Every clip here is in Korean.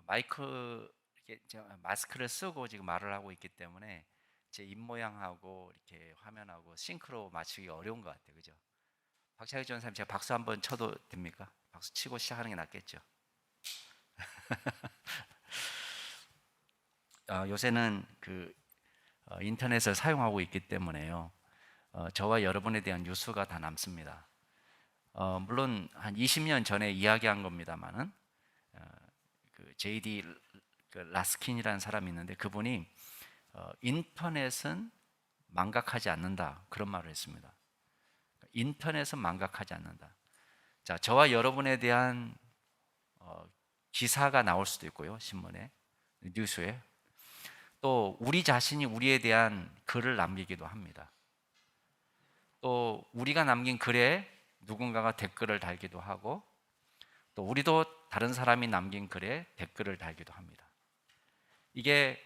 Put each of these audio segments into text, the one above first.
마이크 이렇게 마스크를 쓰고 지금 말을 하고 있기 때문에 제 입 모양하고 이렇게 화면하고 싱크로 맞추기 어려운 것 같아요. 그죠? 박찬희 전사님 제가 박수 한번 쳐도 됩니까? 박수 치고 시작하는 게 낫겠죠? 요새는 인터넷을 사용하고 있기 때문에요. 저와 여러분에 대한 뉴스가 다 남습니다. 물론 한 20년 전에 이야기한 겁니다만은 JD 라스킨이라는 사람이 있는데 그분이 인터넷은 망각하지 않는다 그런 말을 했습니다. 인터넷은 망각하지 않는다. 자, 저와 여러분에 대한 기사가 나올 수도 있고요, 신문에, 뉴스에. 또 우리 자신이 우리에 대한 글을 남기기도 합니다. 또 우리가 남긴 글에 누군가가 댓글을 달기도 하고, 또 우리도 다른 사람이 남긴 글에 댓글을 달기도 합니다. 이게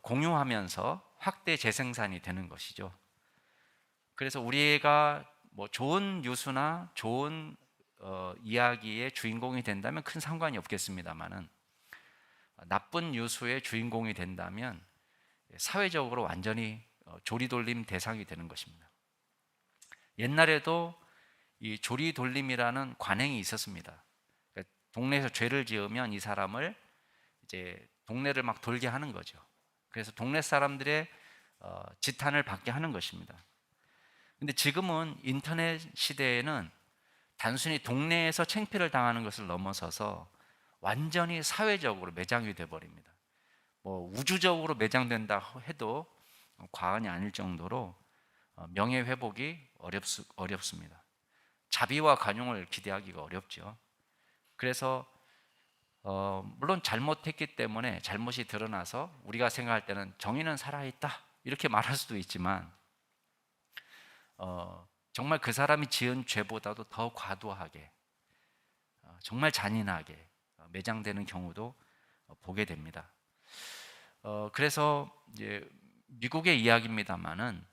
공유하면서 확대 재생산이 되는 것이죠. 그래서 우리가 뭐 좋은 뉴스나 좋은 이야기의 주인공이 된다면 큰 상관이 없겠습니다만은 나쁜 뉴스의 주인공이 된다면 사회적으로 완전히 조리돌림 대상이 되는 것입니다. 옛날에도 이 조리돌림이라는 관행이 있었습니다. 그러니까 동네에서 죄를 지으면 이 사람을 이제 동네를 막 돌게 하는 거죠. 그래서 동네 사람들의 지탄을 받게 하는 것입니다. 근데 지금은 인터넷 시대에는 단순히 동네에서 창피를 당하는 것을 넘어서서 완전히 사회적으로 매장이 돼 버립니다. 뭐 우주적으로 매장된다 해도 과언이 아닐 정도로 명예 회복이 어렵습니다. 자비와 관용을 기대하기가 어렵죠. 그래서 물론 잘못했기 때문에 잘못이 드러나서 우리가 생각할 때는 정의는 살아있다 이렇게 말할 수도 있지만 정말 그 사람이 지은 죄보다도 더 과도하게 정말 잔인하게 매장되는 경우도 보게 됩니다. 그래서 이제 미국의 이야기입니다만은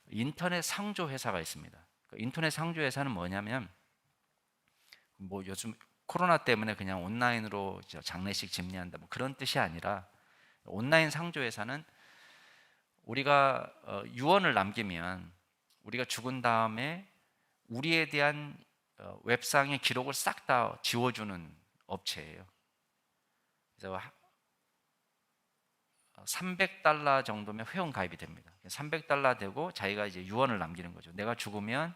인터넷 상조 회사가 있습니다. 인터넷 상조 회사는 뭐냐면 뭐 요즘 코로나 때문에 그냥 온라인으로 장례식 집례한다 뭐 그런 뜻이 아니라 온라인 상조 회사는 우리가 유언을 남기면 우리가 죽은 다음에 우리에 대한 웹상의 기록을 싹 다 지워주는 업체예요. 그래서 300달러 정도면 회원 가입이 됩니다. 300달러 되고 자기가 이제 유언을 남기는 거죠. 내가 죽으면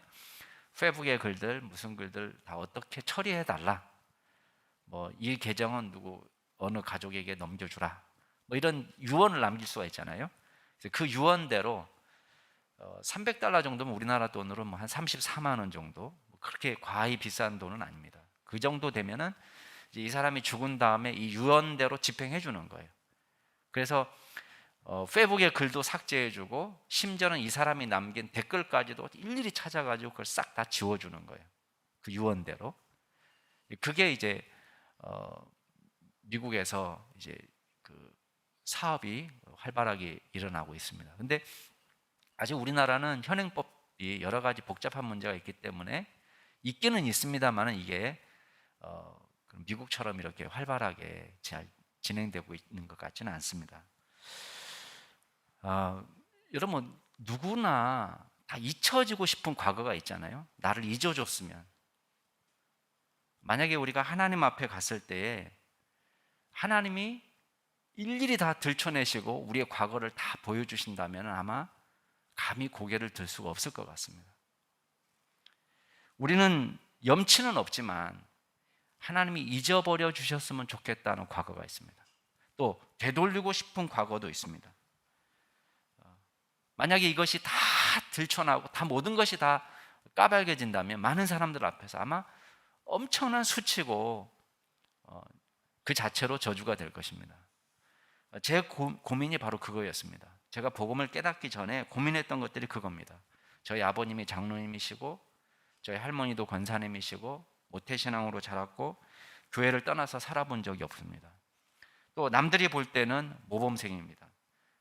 페북의 글들, 무슨 글들 다 어떻게 처리해 달라. 뭐 이 계정은 누구 어느 가족에게 넘겨주라. 뭐 이런 유언을 남길 수가 있잖아요. 그래서 그 유언대로 300달러 정도면 우리나라 돈으로 뭐 한 34만 원 정도. 그렇게 과히 비싼 돈은 아닙니다. 그 정도 되면은 이제 이 사람이 죽은 다음에 이 유언대로 집행해 주는 거예요. 그래서 페북의 글도 삭제해주고 심지어는 이 사람이 남긴 댓글까지도 일일이 찾아가지고 그걸 싹 다 지워주는 거예요. 그 유언대로. 그게 이제 미국에서 이제 그 사업이 활발하게 일어나고 있습니다. 근데 아직 우리나라는 현행법이 여러 가지 복잡한 문제가 있기 때문에 있기는 있습니다만은 이게 미국처럼 이렇게 활발하게 잘 진행되고 있는 것 같지는 않습니다. 여러분 누구나 다 잊혀지고 싶은 과거가 있잖아요. 나를 잊어줬으면. 만약에 우리가 하나님 앞에 갔을 때에 하나님이 일일이 다 들춰내시고 우리의 과거를 다 보여주신다면 아마 감히 고개를 들 수가 없을 것 같습니다. 우리는 염치는 없지만 하나님이 잊어버려 주셨으면 좋겠다는 과거가 있습니다. 또 되돌리고 싶은 과거도 있습니다. 만약에 이것이 다 들춰나고 다 모든 것이 다 까발겨진다면 많은 사람들 앞에서 아마 엄청난 수치고 그 자체로 저주가 될 것입니다. 제 고민이 바로 그거였습니다. 제가 복음을 깨닫기 전에 고민했던 것들이 그겁니다. 저희 아버님이 장로님이시고 저희 할머니도 권사님이시고 모태신앙으로 자랐고 교회를 떠나서 살아본 적이 없습니다. 또 남들이 볼 때는 모범생입니다.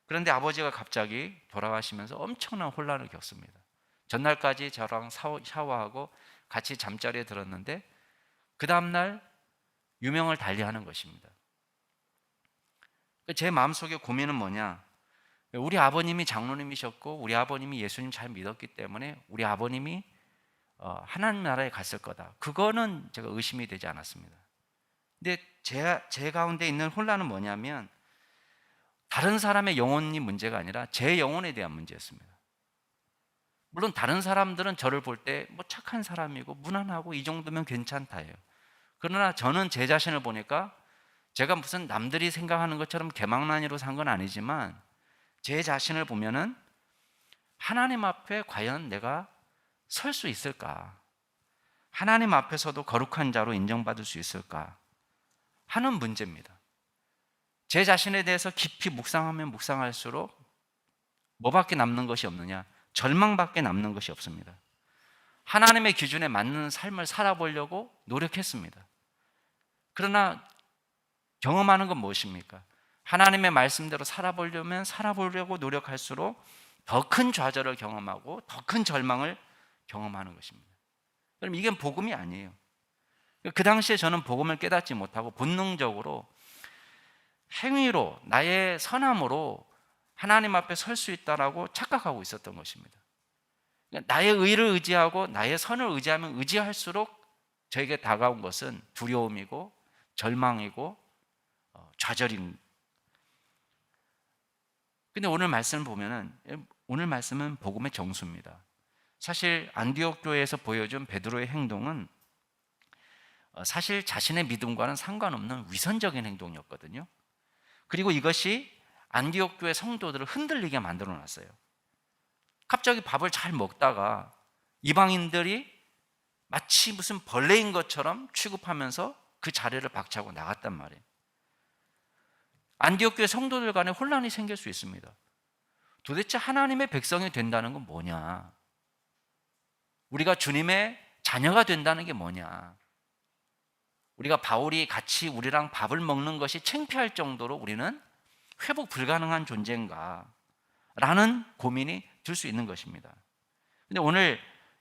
그런데 아버지가 갑자기 돌아가시면서 엄청난 혼란을 겪습니다. 전날까지 저랑 샤워하고 같이 잠자리에 들었는데 그 다음날 유명을 달리하는 것입니다. 제 마음속에 고민은 뭐냐? 우리 아버님이 장로님이셨고 우리 아버님이 예수님 잘 믿었기 때문에 우리 아버님이 하나님 나라에 갔을 거다. 그거는 제가 의심이 되지 않았습니다. 근데 제 가운데 있는 혼란은 뭐냐면 다른 사람의 영혼이 문제가 아니라 제 영혼에 대한 문제였습니다. 물론 다른 사람들은 저를 볼 때 뭐 착한 사람이고 무난하고 이 정도면 괜찮다예요. 그러나 저는 제 자신을 보니까 제가 무슨 남들이 생각하는 것처럼 개망난이로 산 건 아니지만 제 자신을 보면은 하나님 앞에 과연 내가 설 수 있을까? 하나님 앞에서도 거룩한 자로 인정받을 수 있을까? 하는 문제입니다. 제 자신에 대해서 깊이 묵상하면 묵상할수록 뭐밖에 남는 것이 없느냐? 절망밖에 남는 것이 없습니다. 하나님의 기준에 맞는 삶을 살아보려고 노력했습니다. 그러나 경험하는 건 무엇입니까? 하나님의 말씀대로 살아보려고 노력할수록 더 큰 좌절을 경험하고 더 큰 절망을 경험하는 것입니다. 그럼 이게 복음이 아니에요. 그 당시에 저는 복음을 깨닫지 못하고 본능적으로 행위로 나의 선함으로 하나님 앞에 설 수 있다라고 착각하고 있었던 것입니다. 나의 의를 의지하고 나의 선을 의지하면 의지할수록 저에게 다가온 것은 두려움이고 절망이고 좌절인. 근데 오늘 말씀을 보면은 오늘 말씀은 복음의 정수입니다. 사실 안디옥 교회에서 보여준 베드로의 행동은 사실 자신의 믿음과는 상관없는 위선적인 행동이었거든요. 그리고 이것이 안디옥 교회 성도들을 흔들리게 만들어 놨어요. 갑자기 밥을 잘 먹다가 이방인들이 마치 무슨 벌레인 것처럼 취급하면서 그 자리를 박차고 나갔단 말이에요. 안디옥 교회 성도들 간에 혼란이 생길 수 있습니다. 도대체 하나님의 백성이 된다는 건 뭐냐? 우리가 주님의 자녀가 된다는 게 뭐냐? 우리가 바울이 같이 우리랑 밥을 먹는 것이 창피할 정도로 우리는 회복 불가능한 존재인가? 라는 고민이 들 수 있는 것입니다. 근데 오늘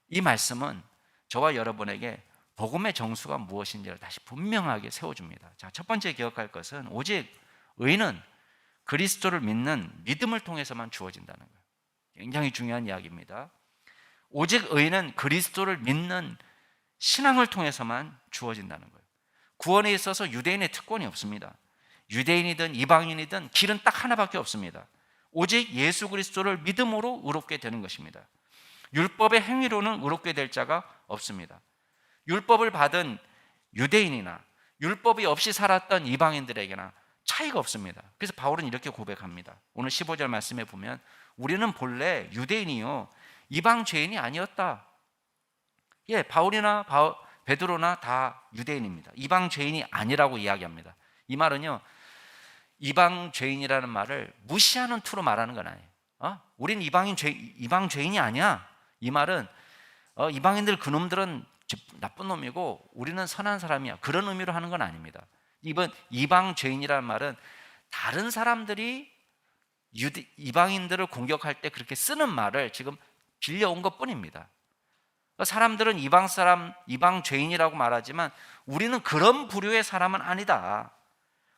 이 말씀은 저와 여러분에게 복음의 정수가 무엇인지를 다시 분명하게 세워줍니다. 자, 첫 번째 기억할 것은 오직 의는 그리스도를 믿는 믿음을 통해서만 주어진다는 거예요. 굉장히 중요한 이야기입니다. 오직 의는 그리스도를 믿는 신앙을 통해서만 주어진다는 거예요. 구원에 있어서 유대인의 특권이 없습니다. 유대인이든 이방인이든 길은 딱 하나밖에 없습니다. 오직 예수 그리스도를 믿음으로 의롭게 되는 것입니다. 율법의 행위로는 의롭게 될 자가 없습니다. 율법을 받은 유대인이나 율법이 없이 살았던 이방인들에게나 차이가 없습니다. 그래서 바울은 이렇게 고백합니다. 오늘 15절 말씀에 보면 우리는 본래 유대인이요 이방 죄인이 아니었다. 예, 바울이나 베드로나 다 유대인입니다. 이방 죄인이 아니라고 이야기합니다. 이 말은요 이방 죄인이라는 말을 무시하는 투로 말하는 건 아니에요. 우린 이방 죄인이 아니야. 이 말은 이방인들 그놈들은 나쁜 놈이고 우리는 선한 사람이야. 그런 의미로 하는 건 아닙니다. 이방 죄인이라는 말은 다른 사람들이 이방인들을 공격할 때 그렇게 쓰는 말을 지금 빌려온 것 뿐입니다. 사람들은 이방 죄인이라고 말하지만 우리는 그런 부류의 사람은 아니다.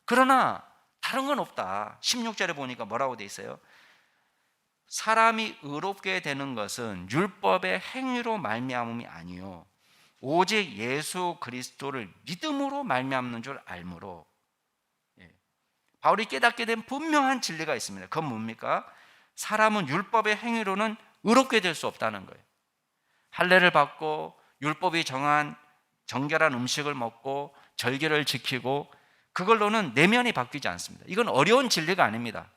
그러나 다른 건 없다. 16절에 보니까 뭐라고 돼 있어요? 사람이 의롭게 되는 것은 율법의 행위로 말미암음이 아니요 오직 예수 그리스도를 믿음으로 말미암는 줄 알므로. 바울이 깨닫게 된 분명한 진리가 있습니다. 그건 뭡니까? 사람은 율법의 행위로는 의롭게 될 수 없다는 거예요. 할례를 받고 율법이 정한 정결한 음식을 먹고 절기를 지키고 그걸로는 내면이 바뀌지 않습니다. 이건 어려운 진리가 아닙니다.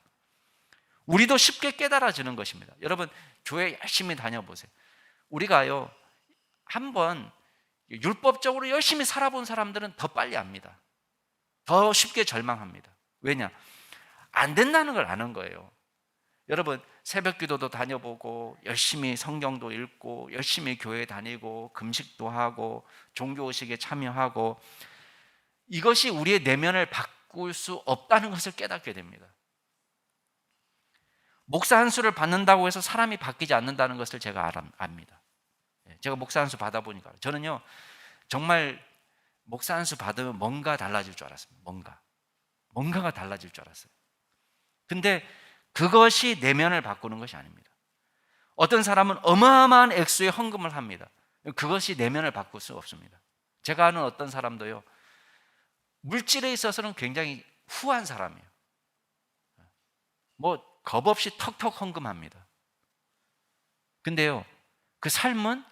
우리도 쉽게 깨달아지는 것입니다. 여러분 교회 열심히 다녀보세요. 우리가요 한번 율법적으로 열심히 살아본 사람들은 더 빨리 압니다. 더 쉽게 절망합니다. 왜냐? 안 된다는 걸 아는 거예요. 여러분 새벽 기도도 다녀보고 열심히 성경도 읽고 열심히 교회 다니고 금식도 하고 종교의식에 참여하고 이것이 우리의 내면을 바꿀 수 없다는 것을 깨닫게 됩니다. 목사 한 수를 받는다고 해서 사람이 바뀌지 않는다는 것을 제가 압니다. 제가 목사 한 수 받아보니까 저는요 정말 목사 한 수 받으면 뭔가 달라질 줄 알았습니다. 뭔가가 달라질 줄 알았어요. 근데 그것이 내면을 바꾸는 것이 아닙니다. 어떤 사람은 어마어마한 액수의 헌금을 합니다. 그것이 내면을 바꿀 수 없습니다. 제가 아는 어떤 사람도요, 물질에 있어서는 굉장히 후한 사람이에요. 뭐 겁없이 턱턱 헌금합니다. 근데요, 그 삶은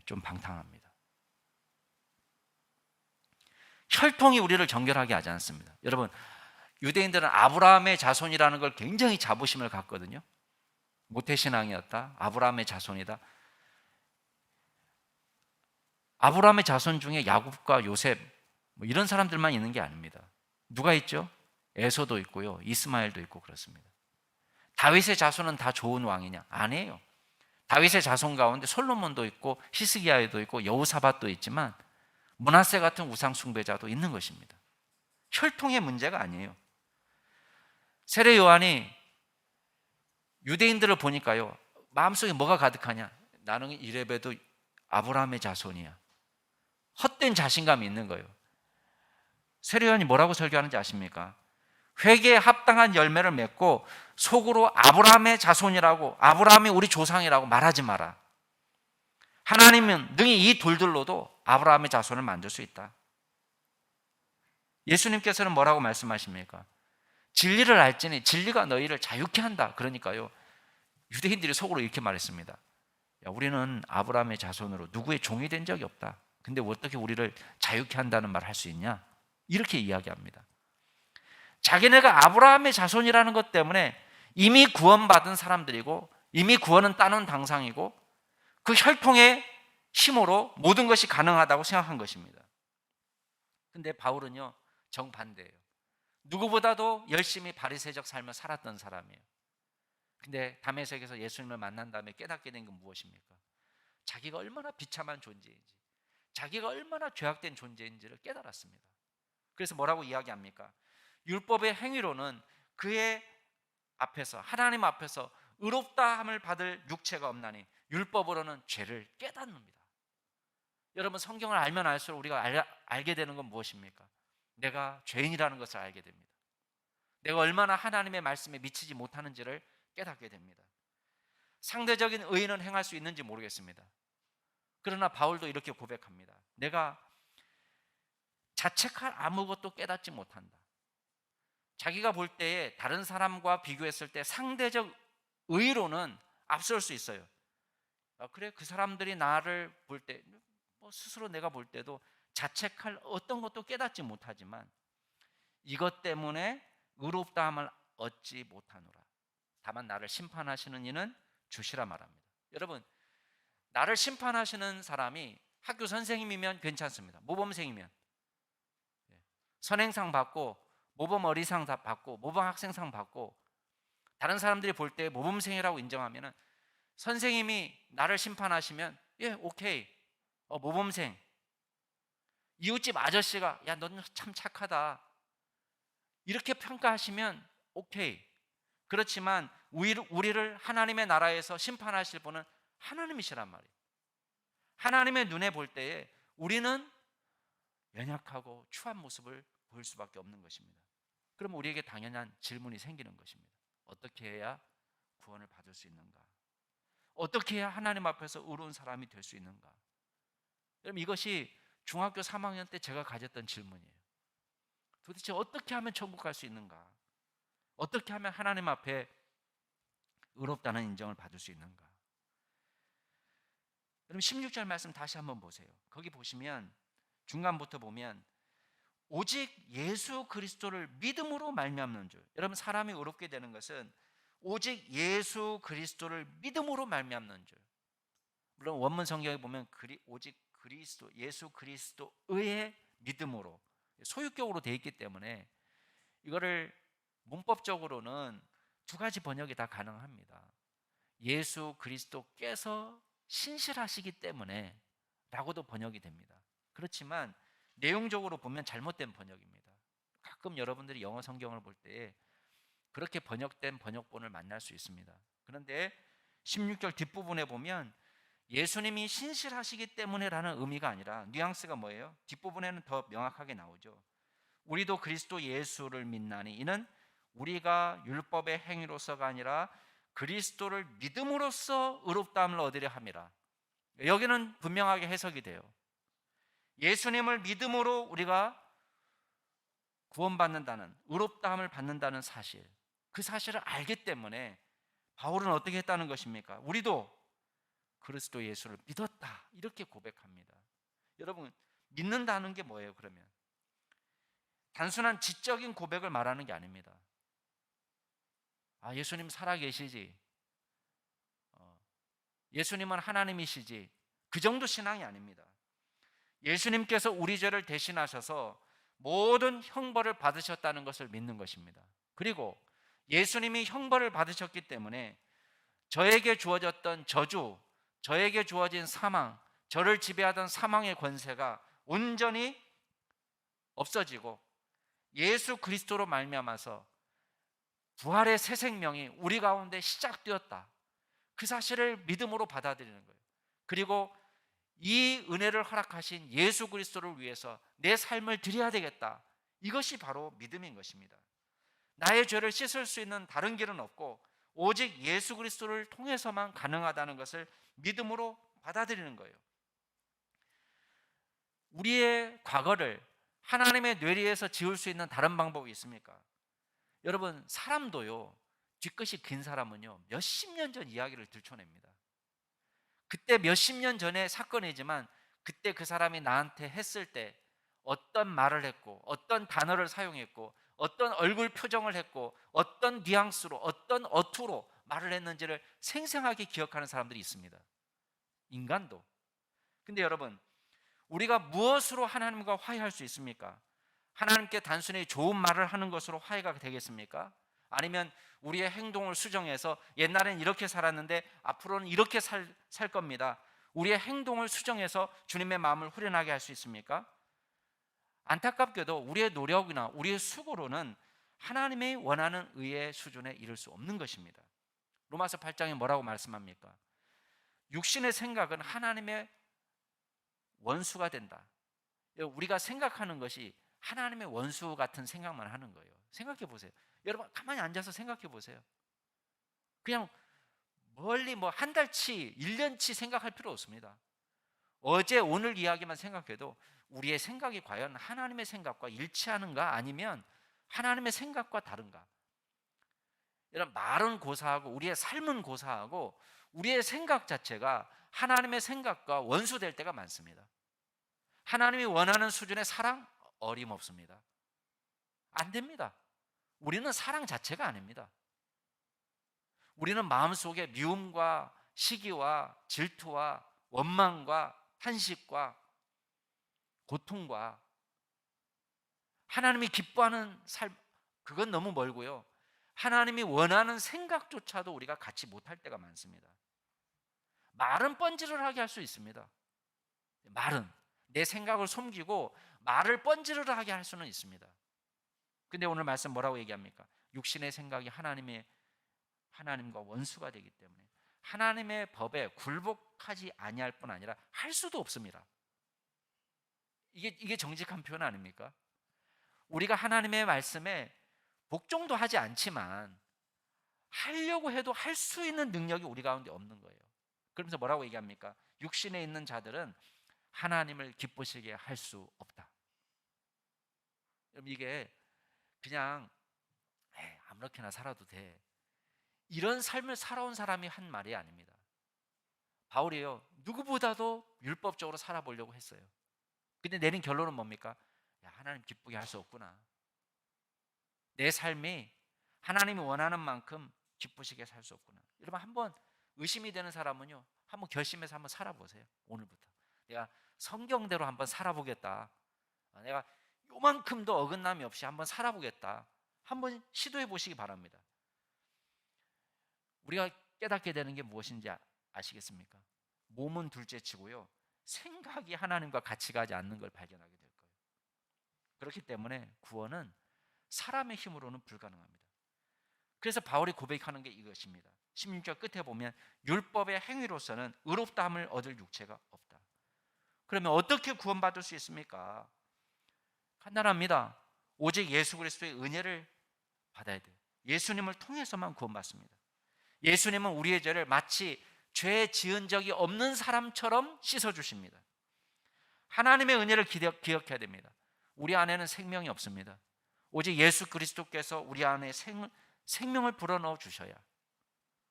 좀 방탕합니다. 혈통이 우리를 정결하게 하지 않습니다. 여러분, 유대인들은 아브라함의 자손이라는 걸 굉장히 자부심을 갖거든요. 모태신앙이었다, 아브라함의 자손이다. 아브라함의 자손 중에 야곱과 요셉 뭐 이런 사람들만 있는 게 아닙니다. 누가 있죠? 에서도 있고요, 이스마엘도 있고 그렇습니다. 다윗의 자손은 다 좋은 왕이냐? 아니에요. 다윗의 자손 가운데 솔로몬도 있고 히스기야도 있고 여호사밧도 있지만 므낫세 같은 우상 숭배자도 있는 것입니다. 혈통의 문제가 아니에요. 세례 요한이 유대인들을 보니까요, 마음속에 뭐가 가득하냐? 나는 이래봬도 아브라함의 자손이야. 헛된 자신감이 있는 거예요. 세례 요한이 뭐라고 설교하는지 아십니까? 회개에 합당한 열매를 맺고 속으로 아브라함의 자손이라고, 아브라함이 우리 조상이라고 말하지 마라. 하나님은 능히 이 돌들로도 아브라함의 자손을 만들 수 있다. 예수님께서는 뭐라고 말씀하십니까? 진리를 알지니 진리가 너희를 자유케 한다. 그러니까요, 유대인들이 속으로 이렇게 말했습니다. 야, 우리는 아브라함의 자손으로 누구의 종이 된 적이 없다. 근데 어떻게 우리를 자유케 한다는 말을 할 수 있냐? 이렇게 이야기합니다. 자기네가 아브라함의 자손이라는 것 때문에 이미 구원받은 사람들이고 이미 구원은 따놓은 당상이고 그 혈통의 힘으로 모든 것이 가능하다고 생각한 것입니다. 근데 바울은요, 정반대예요. 누구보다도 열심히 바리새적 삶을 살았던 사람이에요. 근데 다메섹에서 예수님을 만난 다음에 깨닫게 된 건 무엇입니까? 자기가 얼마나 비참한 존재인지, 자기가 얼마나 죄악된 존재인지를 깨달았습니다. 그래서 뭐라고 이야기합니까? 율법의 행위로는 그의 앞에서, 하나님 앞에서 의롭다 함을 받을 육체가 없나니 율법으로는 죄를 깨닫습니다. 여러분, 성경을 알면 알수록 우리가 알게 되는 건 무엇입니까? 내가 죄인이라는 것을 알게 됩니다. 내가 얼마나 하나님의 말씀에 미치지 못하는지를 깨닫게 됩니다. 상대적인 의의는 행할 수 있는지 모르겠습니다. 그러나 바울도 이렇게 고백합니다. 내가 자책할 아무것도 깨닫지 못한다. 자기가 볼 때에 다른 사람과 비교했을 때 상대적 의의로는 앞설 수 있어요. 그래, 그 사람들이 나를 볼 때, 스스로 내가 볼 때도 자책할 어떤 것도 깨닫지 못하지만 이것 때문에 의롭다함을 얻지 못하노라. 다만 나를 심판하시는 이는 주시라 말합니다. 여러분, 나를 심판하시는 사람이 학교 선생님이면 괜찮습니다. 모범생이면 선행상 받고 모범 어리상 받고 모범 학생상 받고 다른 사람들이 볼 때 모범생이라고 인정하면 선생님이 나를 심판하시면 오케이, 모범생. 이웃집 아저씨가 야, 넌 참 착하다, 이렇게 평가하시면 오케이. 그렇지만 우리를 하나님의 나라에서 심판하실 분은 하나님이시란 말이에요. 하나님의 눈에 볼 때에 우리는 연약하고 추한 모습을 보일 수밖에 없는 것입니다. 그럼 우리에게 당연한 질문이 생기는 것입니다. 어떻게 해야 구원을 받을 수 있는가? 어떻게 해야 하나님 앞에서 의로운 사람이 될 수 있는가? 여러분, 이것이 중학교 3학년 때 제가 가졌던 질문이에요. 도대체 어떻게 하면 천국 갈 수 있는가? 어떻게 하면 하나님 앞에 의롭다는 인정을 받을 수 있는가? 여러분, 16절 말씀 다시 한번 보세요. 거기 보시면 중간부터 보면 오직 예수 그리스도를 믿음으로 말미암는 줄. 여러분, 사람이 의롭게 되는 것은 오직 예수 그리스도를 믿음으로 말미암는 줄. 물론 원문 성경에 보면 오직 그리스도, 예수 그리스도의 믿음으로 소유격으로 되어 있기 때문에 이거를 문법적으로는 두 가지 번역이 다 가능합니다. 예수 그리스도께서 신실하시기 때문에 라고도 번역이 됩니다. 그렇지만 내용적으로 보면 잘못된 번역입니다. 가끔 여러분들이 영어 성경을 볼 때 그렇게 번역된 번역본을 만날 수 있습니다. 그런데 16절 뒷부분에 보면 예수님이 신실하시기 때문에 라는 의미가 아니라 뉘앙스가 뭐예요? 뒷부분에는 더 명확하게 나오죠. 우리도 그리스도 예수를 믿나니 이는 우리가 율법의 행위로서가 아니라 그리스도를 믿음으로써 의롭다함을 얻으려 함이라. 여기는 분명하게 해석이 돼요. 예수님을 믿음으로 우리가 구원받는다는, 의롭다함을 받는다는 사실, 그 사실을 알기 때문에 바울은 어떻게 했다는 것입니까? 우리도 그리스도 예수를 믿었다, 이렇게 고백합니다. 여러분, 믿는다는 게 뭐예요? 그러면 단순한 지적인 고백을 말하는 게 아닙니다. 예수님 살아계시지, 예수님은 하나님이시지, 그 정도 신앙이 아닙니다. 예수님께서 우리 죄를 대신하셔서 모든 형벌을 받으셨다는 것을 믿는 것입니다. 그리고 예수님이 형벌을 받으셨기 때문에 저에게 주어졌던 저주, 저에게 주어진 사망, 저를 지배하던 사망의 권세가 온전히 없어지고 예수 그리스도로 말미암아서 부활의 새 생명이 우리 가운데 시작되었다, 그 사실을 믿음으로 받아들이는 거예요. 그리고 이 은혜를 허락하신 예수 그리스도를 위해서 내 삶을 드려야 되겠다, 이것이 바로 믿음인 것입니다. 나의 죄를 씻을 수 있는 다른 길은 없고 오직 예수 그리스도를 통해서만 가능하다는 것을 믿음으로 받아들이는 거예요. 우리의 과거를 하나님의 뇌리에서 지울 수 있는 다른 방법이 있습니까? 여러분, 사람도요, 뒤끝이 긴 사람은요, 몇십 년 전 이야기를 들춰냅니다. 그때 몇십 년 전의 사건이지만 그때 그 사람이 나한테 했을 때 어떤 말을 했고, 어떤 단어를 사용했고, 어떤 얼굴 표정을 했고, 어떤 뉘앙스로, 어떤 어투로 말을 했는지를 생생하게 기억하는 사람들이 있습니다. 인간도. 근데 여러분, 우리가 무엇으로 하나님과 화해할 수 있습니까? 하나님께 단순히 좋은 말을 하는 것으로 화해가 되겠습니까? 아니면 우리의 행동을 수정해서 옛날엔 이렇게 살았는데 앞으로는 이렇게 살 겁니다, 우리의 행동을 수정해서 주님의 마음을 후련하게 할 수 있습니까? 안타깝게도 우리의 노력이나 우리의 수고로는 하나님의 원하는 의의 수준에 이를 수 없는 것입니다. 로마서 8장에 뭐라고 말씀합니까? 육신의 생각은 하나님의 원수가 된다. 우리가 생각하는 것이 하나님의 원수 같은 생각만 하는 거예요. 생각해 보세요. 여러분, 가만히 앉아서 생각해 보세요. 그냥 멀리 한 달치, 1년치 생각할 필요 없습니다. 어제 오늘 이야기만 생각해도 우리의 생각이 과연 하나님의 생각과 일치하는가, 아니면 하나님의 생각과 다른가? 이런 말은 고사하고 우리의 삶은 고사하고 우리의 생각 자체가 하나님의 생각과 원수될 때가 많습니다. 하나님이 원하는 수준의 사랑, 어림없습니다. 안 됩니다. 우리는 사랑 자체가 아닙니다. 우리는 마음속에 미움과 시기와 질투와 원망과 탄식과 고통과 하나님이 기뻐하는 삶, 그건 너무 멀고요, 하나님이 원하는 생각조차도 우리가 갖지 못할 때가 많습니다. 말은 뻔지르르하게 할 수 있습니다. 말은 내 생각을 숨기고 말을 뻔지르르하게 할 수는 있습니다. 근데 오늘 말씀 뭐라고 얘기합니까? 육신의 생각이 하나님과 원수가 되기 때문에 하나님의 법에 굴복하지 아니할 뿐 아니라 할 수도 없습니다. 이게 정직한 표현 아닙니까? 우리가 하나님의 말씀에 복종도 하지 않지만 하려고 해도 할 수 있는 능력이 우리 가운데 없는 거예요. 그러면서 뭐라고 얘기합니까? 육신에 있는 자들은 하나님을 기쁘시게 할 수 없다. 여러분, 이게 그냥 아무렇게나 살아도 돼, 이런 삶을 살아온 사람이 한 말이 아닙니다. 바울이요, 누구보다도 율법적으로 살아보려고 했어요. 근데 내린 결론은 뭡니까? 하나님 기쁘게 할 수 없구나. 내 삶이 하나님이 원하는 만큼 기쁘시게 살 수 없구나. 여러분, 한번 의심이 되는 사람은요, 한번 결심해서 한번 살아보세요. 오늘부터 내가 성경대로 한번 살아보겠다, 내가 요만큼도 어긋남이 없이 한번 살아보겠다, 한번 시도해 보시기 바랍니다. 우리가 깨닫게 되는 게 무엇인지 아시겠습니까? 몸은 둘째치고요, 생각이 하나님과 같이 가지 않는 걸 발견하게 될 거예요. 그렇기 때문에 구원은 사람의 힘으로는 불가능합니다. 그래서 바울이 고백하는 게 이것입니다. 16절 끝에 보면 율법의 행위로서는 의롭다함을 얻을 육체가 없다. 그러면 어떻게 구원받을 수 있습니까? 간단합니다. 오직 예수 그리스도의 은혜를 받아야 돼요. 예수님을 통해서만 구원받습니다. 예수님은 우리의 죄를 마치 죄 지은 적이 없는 사람처럼 씻어주십니다. 하나님의 은혜를 기억해야 됩니다. 우리 안에는 생명이 없습니다. 오직 예수 그리스도께서 우리 안에 생명을 불어넣어 주셔야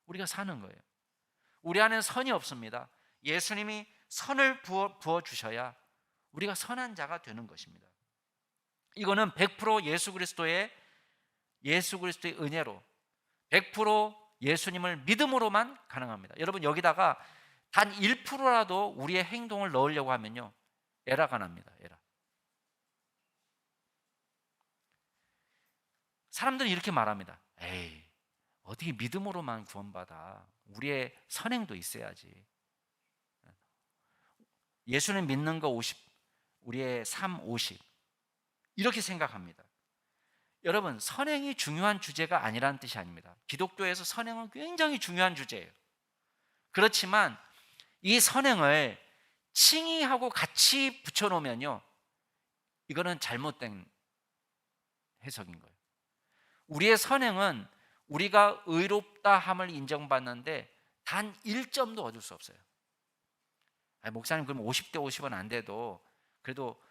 우리가 사는 거예요. 우리 안에는 선이 없습니다. 예수님이 선을 부어 주셔야 우리가 선한 자가 되는 것입니다. 이거는 100% 예수 그리스도의 은혜로 100% 예수님을 믿음으로만 가능합니다. 여러분, 여기다가 단 1%라도 우리의 행동을 넣으려고 하면요, 에라가 납니다. 에라. 사람들은 이렇게 말합니다. 에이, 어떻게 믿음으로만 구원받아? 우리의 선행도 있어야지. 예수님 믿는 거 50, 우리의 삶 50, 이렇게 생각합니다. 여러분, 선행이 중요한 주제가 아니라는 뜻이 아닙니다. 기독교에서 선행은 굉장히 중요한 주제예요. 그렇지만 이 선행을 칭의하고 같이 붙여놓으면요, 이거는 잘못된 해석인 거예요. 우리의 선행은 우리가 의롭다 함을 인정받는데 단 1점도 얻을 수 없어요. 아니, 목사님, 그럼 50대 50은 안 돼도 그래도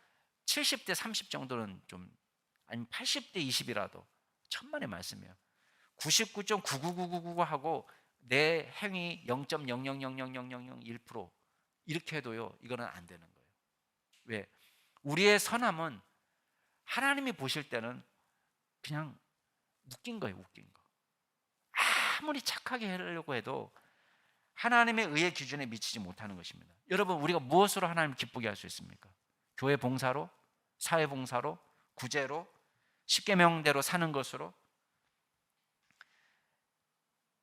70대 30 정도는 좀, 아니면 80대 20이라도 천만의 말씀이에요. 99.99999 하고 내 행위 0.0000001% 이렇게 해도요, 이거는 안 되는 거예요. 왜? 우리의 선함은 하나님이 보실 때는 그냥 웃긴 거예요. 웃긴 거. 아무리 착하게 하려고 해도 하나님의 의의 기준에 미치지 못하는 것입니다. 여러분, 우리가 무엇으로 하나님을 기쁘게 할 수 있습니까? 교회 봉사로, 사회 봉사로, 구제로, 십계명대로 사는 것으로.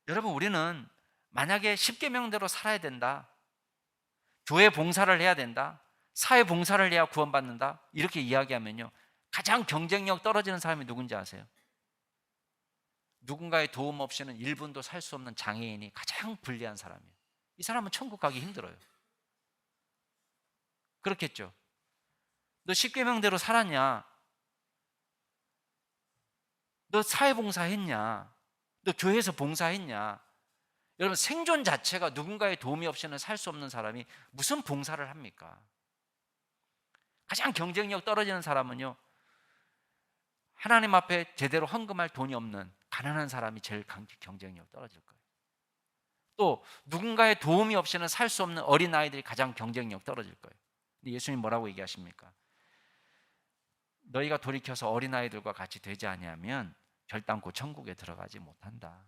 여러분, 우리는 만약에 십계명대로 살아야 된다, 교회 봉사를 해야 된다, 사회 봉사를 해야 구원받는다, 이렇게 이야기하면요, 가장 경쟁력 떨어지는 사람이 누군지 아세요? 누군가의 도움 없이는 1분도 살 수 없는 장애인이 가장 불리한 사람이에요. 이 사람은 천국 가기 힘들어요. 그렇겠죠? 너 십계명대로 살았냐? 너 사회봉사 했냐? 너 교회에서 봉사했냐? 여러분, 생존 자체가 누군가의 도움이 없이는 살 수 없는 사람이 무슨 봉사를 합니까? 가장 경쟁력 떨어지는 사람은요, 하나님 앞에 제대로 헌금할 돈이 없는 가난한 사람이 제일 경쟁력 떨어질 거예요. 또 누군가의 도움이 없이는 살 수 없는 어린아이들이 가장 경쟁력 떨어질 거예요. 근데 예수님 뭐라고 얘기하십니까? 너희가 돌이켜서 어린아이들과 같이 되지 아니하면 결단코 천국에 들어가지 못한다.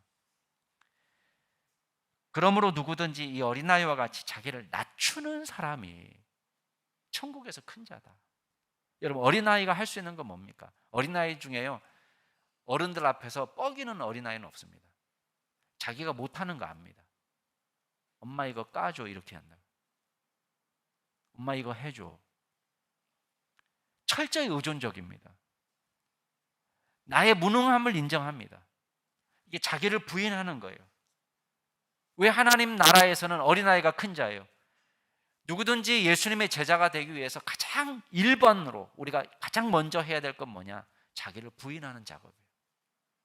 그러므로 누구든지 이 어린아이와 같이 자기를 낮추는 사람이 천국에서 큰 자다. 여러분, 어린아이가 할 수 있는 건 뭡니까? 어린아이 중에요, 어른들 앞에서 뻐기는 어린아이는 없습니다. 자기가 못하는 거 압니다. 엄마 이거 까줘, 이렇게 한다. 엄마 이거 해줘. 철저히 의존적입니다. 나의 무능함을 인정합니다. 이게 자기를 부인하는 거예요. 왜 하나님 나라에서는 어린아이가 큰 자예요? 누구든지 예수님의 제자가 되기 위해서 가장 1번으로 우리가 가장 먼저 해야 될 건 뭐냐? 자기를 부인하는 작업이에요.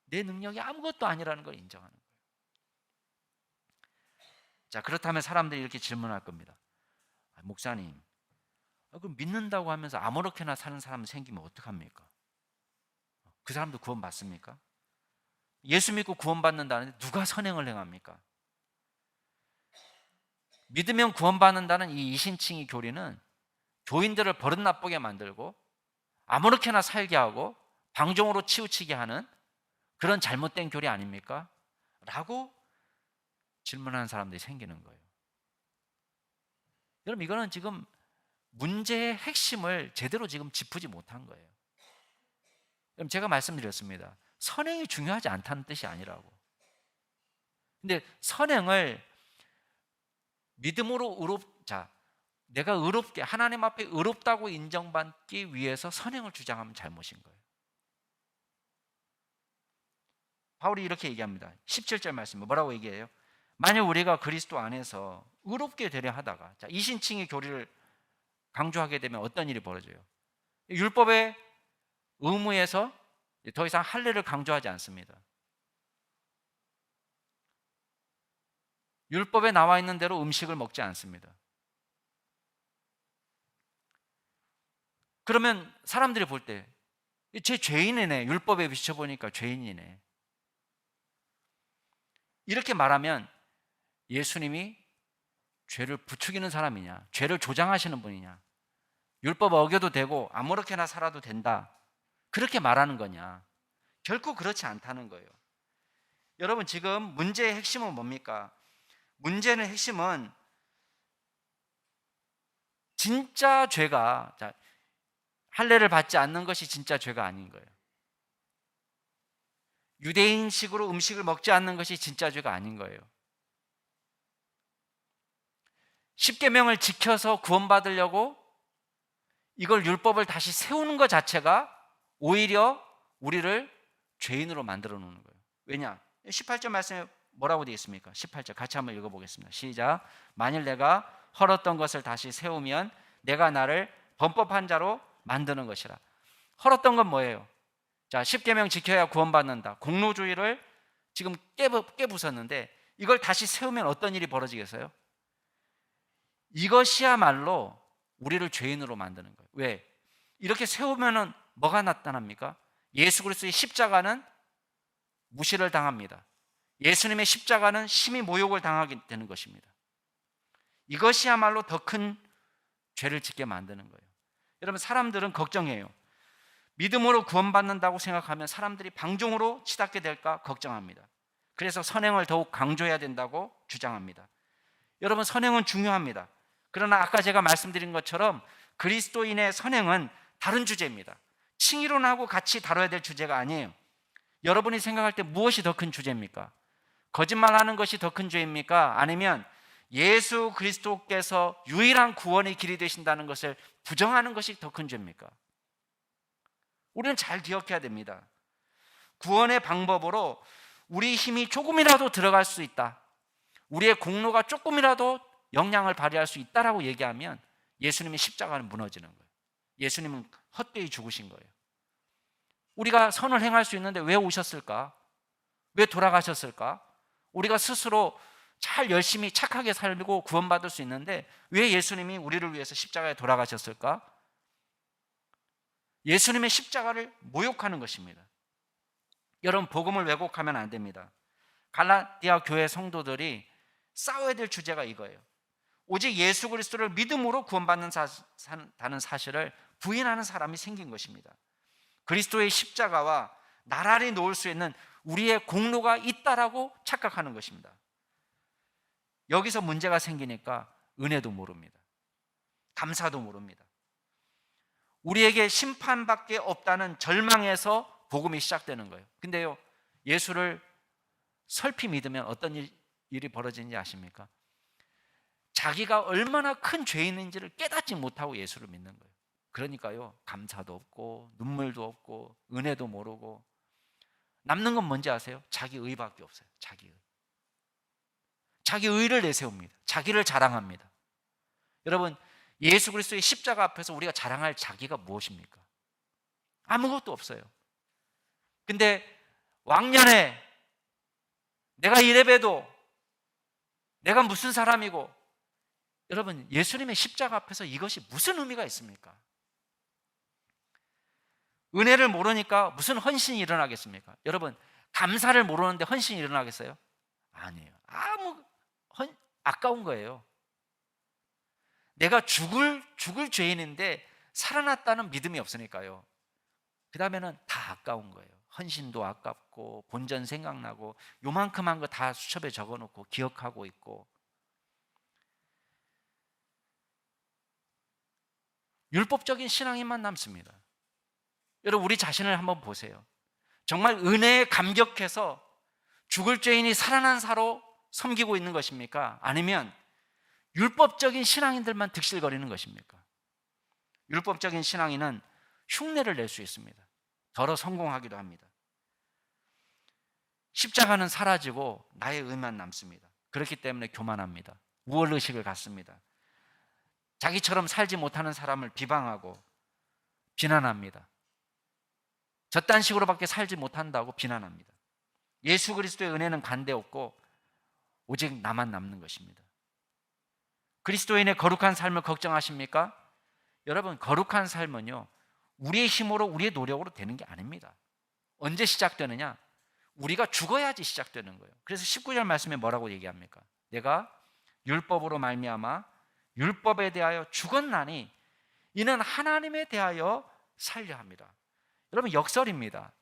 내 능력이 아무것도 아니라는 걸 인정하는 거예요. 자, 그렇다면 사람들이 이렇게 질문할 겁니다. 목사님, 그럼 믿는다고 하면서 아무렇게나 사는 사람 생기면 어떡합니까? 그 사람도 구원받습니까? 예수 믿고 구원받는다는데 누가 선행을 행합니까? 믿으면 구원받는다는 이 이신칭의 교리는 교인들을 버릇나쁘게 만들고 아무렇게나 살게 하고 방종으로 치우치게 하는 그런 잘못된 교리 아닙니까? 라고 질문하는 사람들이 생기는 거예요. 여러분, 이거는 지금 문제의 핵심을 제대로 지금 짚지 못한 거예요. 여러분, 제가 말씀드렸습니다. 선행이 중요하지 않다는 뜻이 아니라고. 근데 선행을 믿음으로 내가 의롭게 하나님 앞에 의롭다고 인정받기 위해서 선행을 주장하면 잘못인 거예요. 바울이 이렇게 얘기합니다. 17절 말씀 뭐라고 얘기해요? 만약 우리가 그리스도 안에서 의롭게 되려 하다가, 이신칭의 교리를 강조하게 되면 어떤 일이 벌어져요? 율법의 의무에서 더 이상 할례를 강조하지 않습니다. 율법에 나와 있는 대로 음식을 먹지 않습니다. 그러면 사람들이 볼 때 쟤 죄인이네. 율법에 비춰보니까 죄인이네. 이렇게 말하면 예수님이 죄를 부추기는 사람이냐, 죄를 조장하시는 분이냐, 율법 어겨도 되고 아무렇게나 살아도 된다, 그렇게 말하는 거냐? 결코 그렇지 않다는 거예요. 여러분, 지금 문제의 핵심은 뭡니까? 문제의 핵심은 진짜 죄가, 할례를 받지 않는 것이 진짜 죄가 아닌 거예요. 유대인식으로 음식을 먹지 않는 것이 진짜 죄가 아닌 거예요. 십계명을 지켜서 구원받으려고 이걸 율법을 다시 세우는 것 자체가 오히려 우리를 죄인으로 만들어 놓는 거예요. 왜냐? 18절 말씀에 뭐라고 되어 있습니까? 18절 같이 한번 읽어보겠습니다. 시작. 만일 내가 헐었던 것을 다시 세우면 내가 나를 범법한 자로 만드는 것이라. 헐었던 건 뭐예요? 자, 십계명 지켜야 구원받는다. 공로주의를 지금 깨부쉈는데 이걸 다시 세우면 어떤 일이 벌어지겠어요? 이것이야말로 우리를 죄인으로 만드는 거예요. 왜? 이렇게 세우면은 뭐가 나타납니까? 예수 그리스도의 십자가는 무시를 당합니다. 예수님의 십자가는 심히 모욕을 당하게 되는 것입니다. 이것이야말로 더 큰 죄를 짓게 만드는 거예요. 여러분, 사람들은 걱정해요. 믿음으로 구원받는다고 생각하면 사람들이 방종으로 치닫게 될까 걱정합니다. 그래서 선행을 더욱 강조해야 된다고 주장합니다. 여러분, 선행은 중요합니다. 그러나 아까 제가 말씀드린 것처럼 그리스도인의 선행은 다른 주제입니다. 칭의론하고 같이 다뤄야 될 주제가 아니에요. 여러분이 생각할 때 무엇이 더 큰 주제입니까? 거짓말하는 것이 더 큰 죄입니까? 아니면 예수 그리스도께서 유일한 구원의 길이 되신다는 것을 부정하는 것이 더 큰 죄입니까? 우리는 잘 기억해야 됩니다. 구원의 방법으로 우리 힘이 조금이라도 들어갈 수 있다, 우리의 공로가 조금이라도 영향을 발휘할 수 있다라고 얘기하면 예수님의 십자가는 무너지는 거예요. 예수님은 헛되이 죽으신 거예요. 우리가 선을 행할 수 있는데 왜 오셨을까? 왜 돌아가셨을까? 우리가 스스로 잘 열심히 착하게 살고 구원받을 수 있는데 왜 예수님이 우리를 위해서 십자가에 돌아가셨을까? 예수님의 십자가를 모욕하는 것입니다. 여러분, 복음을 왜곡하면 안 됩니다. 갈라디아 교회 성도들이 싸워야 될 주제가 이거예요. 오직 예수 그리스도를 믿음으로 구원받는다는 사실을 부인하는 사람이 생긴 것입니다. 그리스도의 십자가와 나란히 놓을 수 있는 우리의 공로가 있다라고 착각하는 것입니다. 여기서 문제가 생기니까 은혜도 모릅니다. 감사도 모릅니다. 우리에게 심판밖에 없다는 절망에서 복음이 시작되는 거예요. 근데요, 예수를 설피 믿으면 어떤 일이 벌어지는지 아십니까? 자기가 얼마나 큰 죄인인지를 깨닫지 못하고 예수를 믿는 거예요. 그러니까요, 감사도 없고 눈물도 없고 은혜도 모르고 남는 건 뭔지 아세요? 자기 의밖에 없어요. 자기 의를 내세웁니다. 자기를 자랑합니다. 여러분, 예수 그리스도의 십자가 앞에서 우리가 자랑할 자기가 무엇입니까? 아무것도 없어요. 근데 왕년에 내가 이래봬도 내가 무슨 사람이고, 여러분, 예수님의 십자가 앞에서 이것이 무슨 의미가 있습니까? 은혜를 모르니까 무슨 헌신이 일어나겠습니까? 여러분, 감사를 모르는데 헌신이 일어나겠어요? 아니에요. 아까운 거예요. 내가 죽을 죄인인데 살아났다는 믿음이 없으니까요. 그 다음에는 다 아까운 거예요. 헌신도 아깝고 본전 생각나고 요만큼 한 거 다 수첩에 적어놓고 기억하고 있고. 율법적인 신앙인만 남습니다. 여러분, 우리 자신을 한번 보세요. 정말 은혜에 감격해서 죽을 죄인이 살아난 사로 섬기고 있는 것입니까? 아니면 율법적인 신앙인들만 득실거리는 것입니까? 율법적인 신앙인은 흉내를 낼 수 있습니다. 더러 성공하기도 합니다. 십자가는 사라지고 나의 의만 남습니다. 그렇기 때문에 교만합니다. 우월의식을 갖습니다. 자기처럼 살지 못하는 사람을 비방하고 비난합니다. 저딴 식으로밖에 살지 못한다고 비난합니다. 예수 그리스도의 은혜는 간대 없고 오직 나만 남는 것입니다. 그리스도인의 거룩한 삶을 걱정하십니까? 여러분, 거룩한 삶은요, 우리의 힘으로 우리의 노력으로 되는 게 아닙니다. 언제 시작되느냐? 우리가 죽어야지 시작되는 거예요. 그래서 19절 말씀에 뭐라고 얘기합니까? 내가 율법으로 말미암아 율법에 대하여 죽었나니 이는 하나님에 대하여 살려 합니다. 여러분, 역설입니다.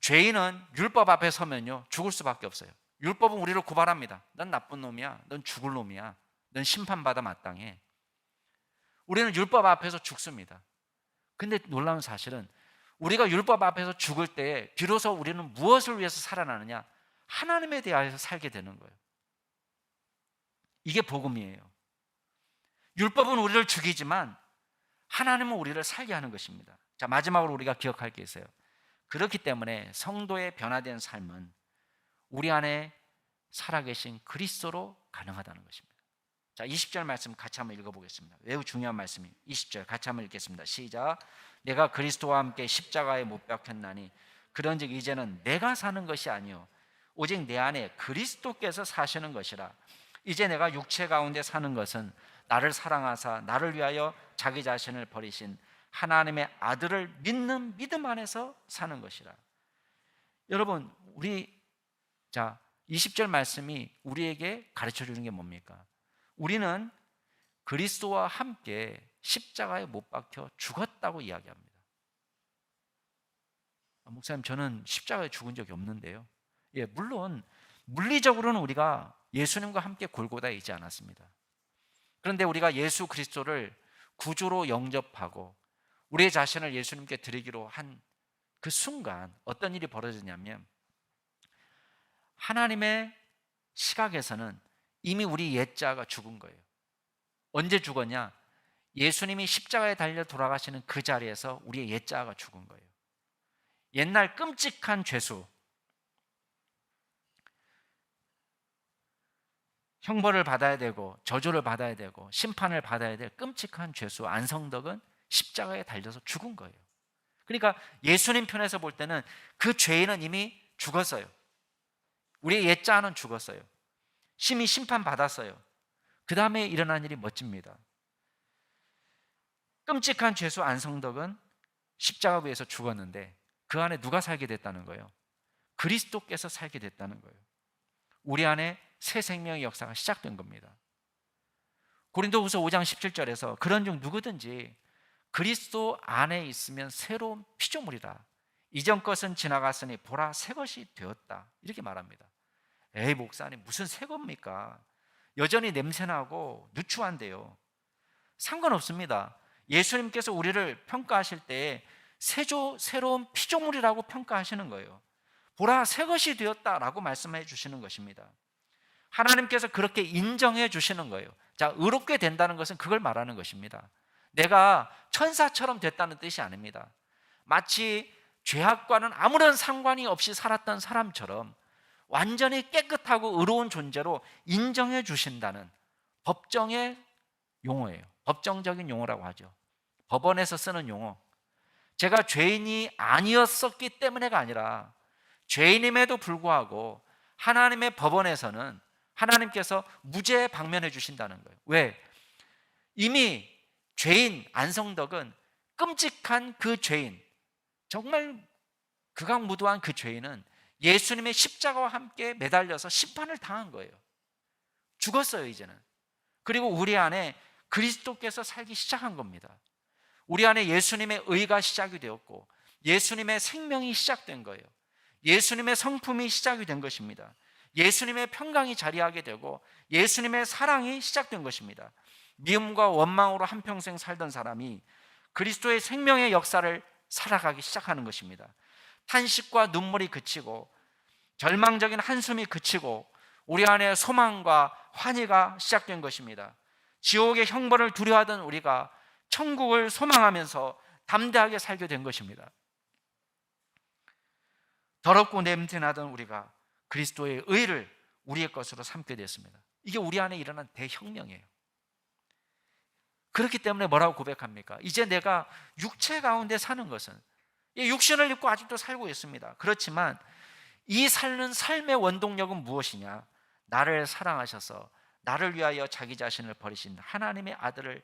죄인은 율법 앞에 서면요 죽을 수밖에 없어요. 율법은 우리를 고발합니다. 넌 나쁜 놈이야. 넌 죽을 놈이야. 넌 심판받아 마땅해. 우리는 율법 앞에서 죽습니다. 근데 놀라운 사실은 우리가 율법 앞에서 죽을 때에 비로소 우리는 무엇을 위해서 살아나느냐? 하나님에 대하여 살게 되는 거예요. 이게 복음이에요. 율법은 우리를 죽이지만 하나님은 우리를 살게 하는 것입니다. 자, 마지막으로 우리가 기억할 게 있어요. 그렇기 때문에 성도의 변화된 삶은 우리 안에 살아계신 그리스도로 가능하다는 것입니다. 자, 20절 말씀 같이 한번 읽어보겠습니다. 매우 중요한 말씀이 20절 같이 한번 읽겠습니다. 시작. 내가 그리스도와 함께 십자가에 못 박혔나니 그런즉 이제는 내가 사는 것이 아니요 오직 내 안에 그리스도께서 사시는 것이라. 이제 내가 육체 가운데 사는 것은 나를 사랑하사 나를 위하여 자기 자신을 버리신 하나님의 아들을 믿는 믿음 안에서 사는 것이라. 여러분, 우리 20절 말씀이 우리에게 가르쳐 주는 게 뭡니까? 우리는 그리스도와 함께 십자가에 못 박혀 죽었다고 이야기합니다. 목사님, 저는 십자가에 죽은 적이 없는데요. 예, 물론 물리적으로는 우리가 예수님과 함께 골고다에 있지 않았습니다. 그런데 우리가 예수 그리스도를 구주로 영접하고 우리의 자신을 예수님께 드리기로 한 그 순간 어떤 일이 벌어졌냐면, 하나님의 시각에서는 이미 우리 옛자가 죽은 거예요. 언제 죽었냐? 예수님이 십자가에 달려 돌아가시는 그 자리에서 우리의 옛자가 죽은 거예요. 옛날 끔찍한 죄수, 형벌을 받아야 되고 저주를 받아야 되고 심판을 받아야 될 끔찍한 죄수 안성덕은 십자가에 달려서 죽은 거예요. 그러니까 예수님 편에서 볼 때는 그 죄인은 이미 죽었어요. 우리의 옛자는 죽었어요. 심히 심판받았어요. 그 다음에 일어난 일이 멋집니다. 끔찍한 죄수 안성덕은 십자가 위에서 죽었는데 그 안에 누가 살게 됐다는 거예요? 그리스도께서 살게 됐다는 거예요. 우리 안에 새 생명의 역사가 시작된 겁니다. 고린도후서 5장 17절에서 그런즉 누구든지 그리스도 안에 있으면 새로운 피조물이라. 이전 것은 지나갔으니 보라 새 것이 되었다. 이렇게 말합니다. 에이, 목사님, 무슨 새 겁니까? 여전히 냄새나고 누추한데요. 상관없습니다. 예수님께서 우리를 평가하실 때 새로운 피조물이라고 평가하시는 거예요. 보라 새 것이 되었다라고 말씀해 주시는 것입니다. 하나님께서 그렇게 인정해 주시는 거예요. 자, 의롭게 된다는 것은 그걸 말하는 것입니다. 내가 천사처럼 됐다는 뜻이 아닙니다. 마치 죄악과는 아무런 상관이 없이 살았던 사람처럼 완전히 깨끗하고 의로운 존재로 인정해 주신다는 법정의 용어예요. 법정적인 용어라고 하죠. 법원에서 쓰는 용어. 제가 죄인이 아니었었기 때문에가 아니라 죄인임에도 불구하고 하나님의 법원에서는 하나님께서 무죄 방면해 주신다는 거예요. 왜? 이미 죄인 안성덕은 끔찍한 그 죄인, 정말 극악무도한 그 죄인은 예수님의 십자가와 함께 매달려서 심판을 당한 거예요. 죽었어요, 이제는. 그리고 우리 안에 그리스도께서 살기 시작한 겁니다. 우리 안에 예수님의 의가 시작이 되었고 예수님의 생명이 시작된 거예요. 예수님의 성품이 시작이 된 것입니다. 예수님의 평강이 자리하게 되고 예수님의 사랑이 시작된 것입니다. 미움과 원망으로 한평생 살던 사람이 그리스도의 생명의 역사를 살아가기 시작하는 것입니다. 탄식과 눈물이 그치고 절망적인 한숨이 그치고 우리 안에 소망과 환희가 시작된 것입니다. 지옥의 형벌을 두려워하던 우리가 천국을 소망하면서 담대하게 살게 된 것입니다. 더럽고 냄새나던 우리가 그리스도의 의를 우리의 것으로 삼게 됐습니다. 이게 우리 안에 일어난 대혁명이에요. 그렇기 때문에 뭐라고 고백합니까? 이제 내가 육체 가운데 사는 것은, 육신을 입고 아직도 살고 있습니다. 그렇지만 이 삶의 원동력은 무엇이냐? 나를 사랑하셔서 나를 위하여 자기 자신을 버리신 하나님의 아들을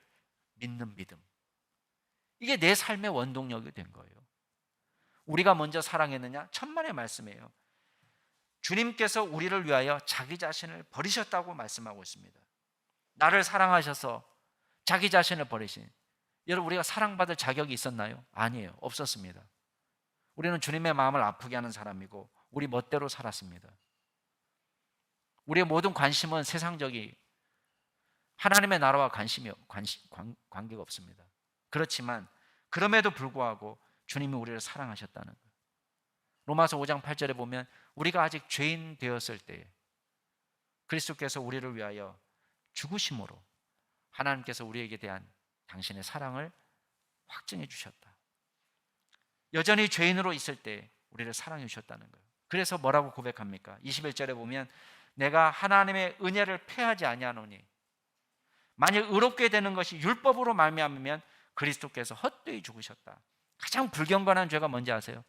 믿는 믿음, 이게 내 삶의 원동력이 된 거예요. 우리가 먼저 사랑했느냐? 천만의 말씀이에요. 주님께서 우리를 위하여 자기 자신을 버리셨다고 말씀하고 있습니다. 나를 사랑하셔서 자기 자신을 버리신, 여러분, 우리가 사랑받을 자격이 있었나요? 아니에요. 없었습니다. 우리는 주님의 마음을 아프게 하는 사람이고 우리 멋대로 살았습니다. 우리의 모든 관심은 세상적이, 하나님의 나라와 관계가 없습니다. 그렇지만 그럼에도 불구하고 주님이 우리를 사랑하셨다는 거예요. 로마서 5장 8절에 보면 우리가 아직 죄인 되었을 때에 그리스도께서 우리를 위하여 죽으심으로 하나님께서 우리에게 대한 당신의 사랑을 확증해 주셨다. 여전히 죄인으로 있을 때 우리를 사랑해 주셨다는 거예요. 그래서 뭐라고 고백합니까? 21절에 보면 내가 하나님의 은혜를 패하지 아니하노니, 만일 의롭게 되는 것이 율법으로 말미암으면 그리스도께서 헛되이 죽으셨다. 가장 불경건한 죄가 뭔지 아세요?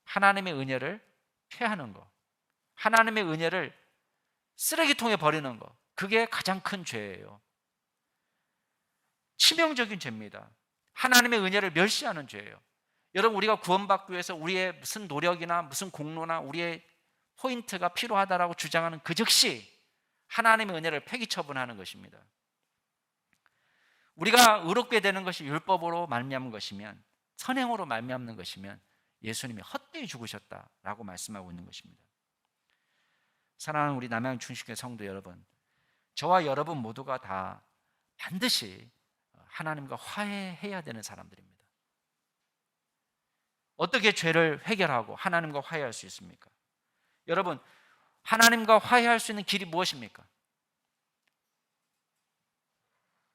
하나님의 은혜를 패하는 거, 하나님의 은혜를 쓰레기통에 버리는 거, 그게 가장 큰 죄예요. 치명적인 죄입니다. 하나님의 은혜를 멸시하는 죄예요. 여러분, 우리가 구원받기 위해서 우리의 무슨 노력이나 무슨 공로나 우리의 포인트가 필요하다라고 주장하는 그 즉시 하나님의 은혜를 폐기처분하는 것입니다. 우리가 의롭게 되는 것이 율법으로 말미암은 것이면, 선행으로 말미암는 것이면 예수님이 헛되이 죽으셨다라고 말씀하고 있는 것입니다. 사랑하는 우리 남양 충식교회 성도 여러분, 저와 여러분 모두가 다 반드시 하나님과 화해해야 되는 사람들입니다. 어떻게 죄를 해결하고 하나님과 화해할 수 있습니까? 여러분, 하나님과 화해할 수 있는 길이 무엇입니까?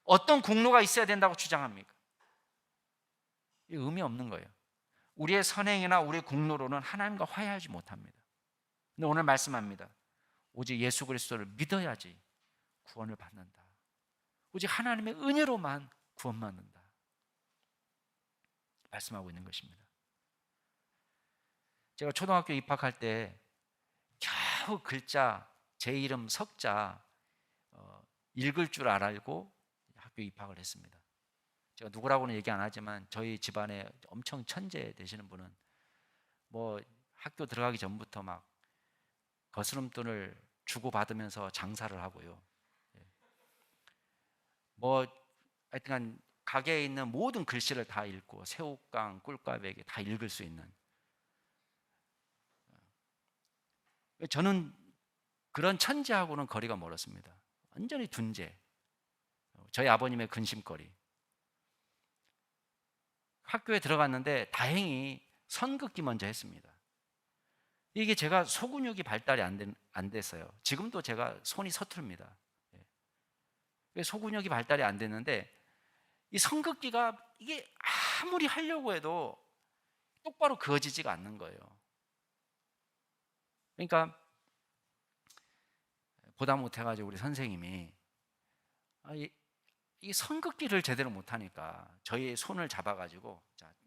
어떤 공로가 있어야 된다고 주장합니까? 의미 없는 거예요. 우리의 선행이나 우리의 공로로는 하나님과 화해하지 못합니다. 근데 오늘 말씀합니다. 오직 예수 그리스도를 믿어야지 구원을 받는다. 오직 하나님의 은혜로만 구원받는다 말씀하고 있는 것입니다. 제가 초등학교 입학할 때 겨우 글자, 제 이름 석자 읽을 줄 알고 학교 입학을 했습니다. 제가 누구라고는 얘기 안 하지만 저희 집안에 엄청 천재 되시는 분은 뭐 학교 들어가기 전부터 막 거스름돈을 주고받으면서 장사를 하고요. 뭐 하여튼 가게에 있는 모든 글씨를 다 읽고 새우깡, 꿀꽈배기 다 읽을 수 있는, 저는 그런 천재하고는 거리가 멀었습니다. 완전히 둔재, 저희 아버님의 근심거리. 학교에 들어갔는데 다행히 선긋기 먼저 했습니다. 이게 제가 소근육이 발달이 안 됐어요. 지금도 제가 손이 서툴입니다. 소근육이 발달이 안 됐는데 이 선긋기가 이게 아무리 하려고 해도 똑바로 그어지지가 않는 거예요. 그러니까 보다 못해가지고 우리 선생님이 이 선긋기를 제대로 못하니까 저희 손을 잡아가지고,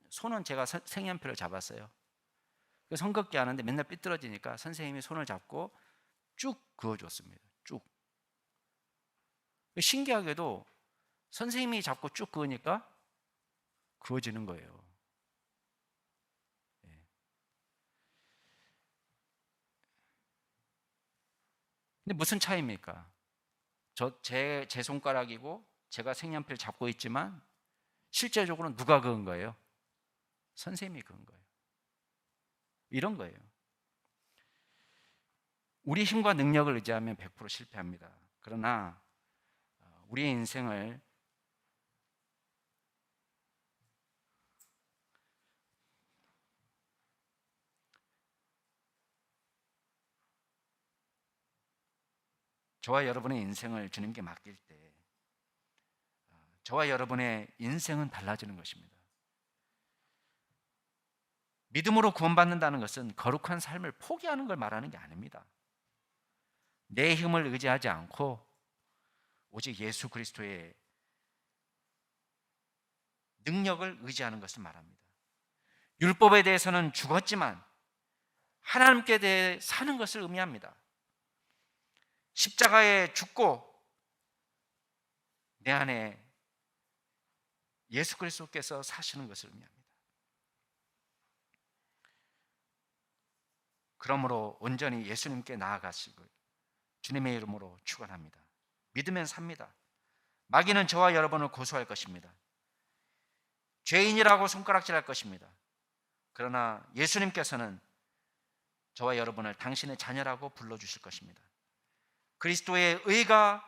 손은 제가 색연필을 잡았어요. 그 선긋기 하는데 맨날 삐뚤어지니까 선생님이 손을 잡고 쭉 그어줬습니다. 쭉. 신기하게도 선생님이 잡고 쭉 그으니까 그어지는 거예요. 근데 무슨 차이입니까? 제 손가락이고 제가 색연필 잡고 있지만 실제적으로 누가 그은 거예요? 선생님이 그은 거예요. 이런 거예요. 우리 힘과 능력을 의지하면 100% 실패합니다. 그러나 우리의 인생을 저와 여러분의 인생을 주님께 맡길 때 저와 여러분의 인생은 달라지는 것입니다. 믿음으로 구원받는다는 것은 거룩한 삶을 포기하는 걸 말하는 게 아닙니다. 내 힘을 의지하지 않고 오직 예수 그리스도의 능력을 의지하는 것을 말합니다. 율법에 대해서는 죽었지만 하나님께 대해 사는 것을 의미합니다. 십자가에 죽고 내 안에 예수 그리스도께서 사시는 것을 의미합니다. 그러므로 온전히 예수님께 나아가시고 주님의 이름으로 축원합니다. 믿으면 삽니다. 마귀는 저와 여러분을 고소할 것입니다. 죄인이라고 손가락질할 것입니다. 그러나 예수님께서는 저와 여러분을 당신의 자녀라고 불러주실 것입니다. 그리스도의 의가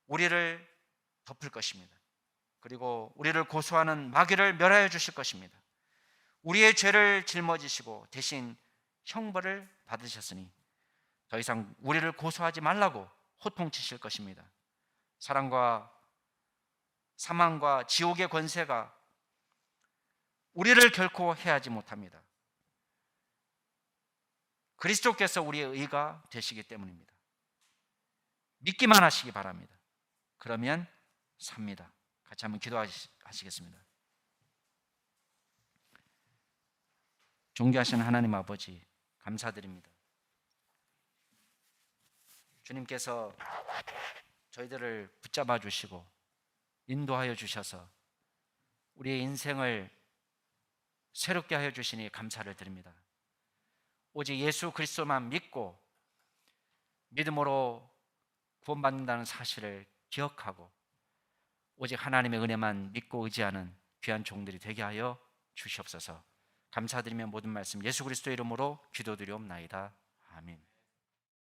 우리를 덮을 것입니다. 그리고 우리를 고소하는 마귀를 멸하여 주실 것입니다. 우리의 죄를 짊어지시고 대신 형벌을 받으셨으니 더 이상 우리를 고소하지 말라고 호통치실 것입니다. 사랑과 사망과 지옥의 권세가 우리를 결코 해하지 못합니다. 그리스도께서 우리의 의가 되시기 때문입니다. 믿기만 하시기 바랍니다. 그러면 삽니다. 같이 한번 기도하시겠습니다. 존귀하신 하나님 아버지, 감사드립니다. 주님께서 저희들을 붙잡아 주시고 인도하여 주셔서 우리의 인생을 새롭게 하여 주시니 감사를 드립니다. 오직 예수 그리스도만 믿고 믿음으로 구원받는다는 사실을 기억하고 오직 하나님의 은혜만 믿고 의지하는 귀한 종들이 되게 하여 주시옵소서. 감사드리며 모든 말씀 예수 그리스도 이름으로 기도드리옵나이다. 아멘.